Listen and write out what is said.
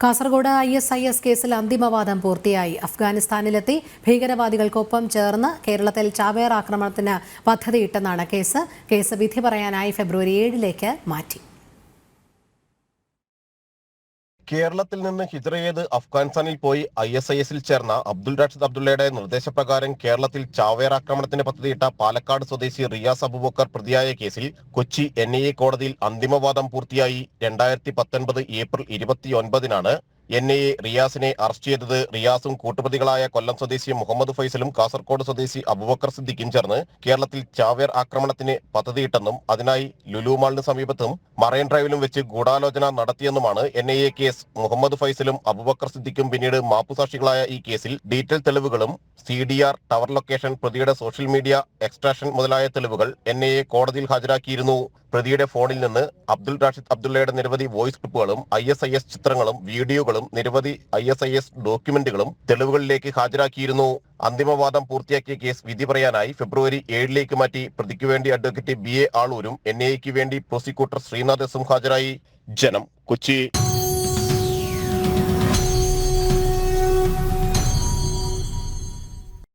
Kasaragod ISIS കേസിൽ അന്തിമവാദം പൂർത്തിയായി. അഫ്ഗാനിസ്ഥാനിലെത്തി ഭീകരവാദികൾക്കൊപ്പം ചേർന്ന് കേരളത്തിൽ ചാവേർ ആക്രമണത്തിന് പദ്ധതിയിട്ടെന്നാണ് കേസ് വിധി പറയാനായി ഫെബ്രുവരി 7 മാറ്റി. കേരളത്തിൽ നിന്ന് ഹിജ്റ ചെയ്ത് അഫ്ഗാനിസ്ഥാനിൽ പോയി ISISൽ ചേർന്ന അബ്ദുൾ റാഷിദ് അബ്ദുള്ളയുടെ നിർദ്ദേശപ്രകാരം കേരളത്തിൽ ചാവേർ ആക്രമണത്തിന് പദ്ധതിയിട്ട പാലക്കാട് സ്വദേശി റിയാസ് അബൂബക്കർ പ്രതിയായ കേസിൽ കൊച്ചി NIA കോടതിയിൽ അന്തിമവാദം പൂർത്തിയായി. 2019 ഏപ്രിൽ 29-നാണ് NIA റിയാസിനെ അറസ്റ്റ് ചെയ്തത്. റിയാസും കൂട്ടുപ്രതികളായ കൊല്ലം സ്വദേശി മുഹമ്മദ് ഫൈസലും കാസർഗോഡ് സ്വദേശി അബൂബക്കർ സിദ്ദിഖും ചേർന്ന് കേരളത്തിൽ ചാവേർ ആക്രമണത്തിന് പദ്ധതിയിട്ടെന്നും അതിനായി ലുലു മാളിന് സമീപത്തും മറൈൻ ഡ്രൈവിലും വെച്ച് ഗൂഢാലോചന നടത്തിയെന്നുമാണ് NIA കേസ്. മുഹമ്മദ് ഫൈസലും അബൂബക്കർ സിദ്ദിഖും പിന്നീട് മാപ്പുസാക്ഷികളായ ഈ കേസിൽ ഡീറ്റെയിൽ തെളിവുകളും CDR, ടവർ ലൊക്കേഷൻ, പ്രതിയുടെ സോഷ്യൽ മീഡിയ എക്സ്ട്രാക്ഷൻ മുതലായ തെളിവുകൾ NIA കോടതിയിൽ ഹാജരാക്കിയിരുന്നു. പ്രതിയുടെ ഫോണിൽ നിന്ന് അബ്ദുൾ റാഷിദ് അബ്ദുള്ളയുടെ നിരവധി വോയിസ് ക്ലിപ്പുകളും ISIS ചിത്രങ്ങളും വീഡിയോകളും നിരവധി ISIS ഡോക്യുമെന്റുകളും തെളിവുകളിലേക്ക് ഹാജരാക്കിയിരുന്നു. അന്തിമവാദം പൂർത്തിയാക്കിയ കേസ് വിധി പറയാനായി ഫെബ്രുവരി 7 മാറ്റി. പ്രതിക്ക് വേണ്ടി അഡ്വക്കേറ്റ് BA ആളൂരും NIAക്ക് വേണ്ടി പ്രോസിക്യൂട്ടർ ശ്രീനാഥ് എസും ഹാജരായി. ജനം, കൊച്ചി.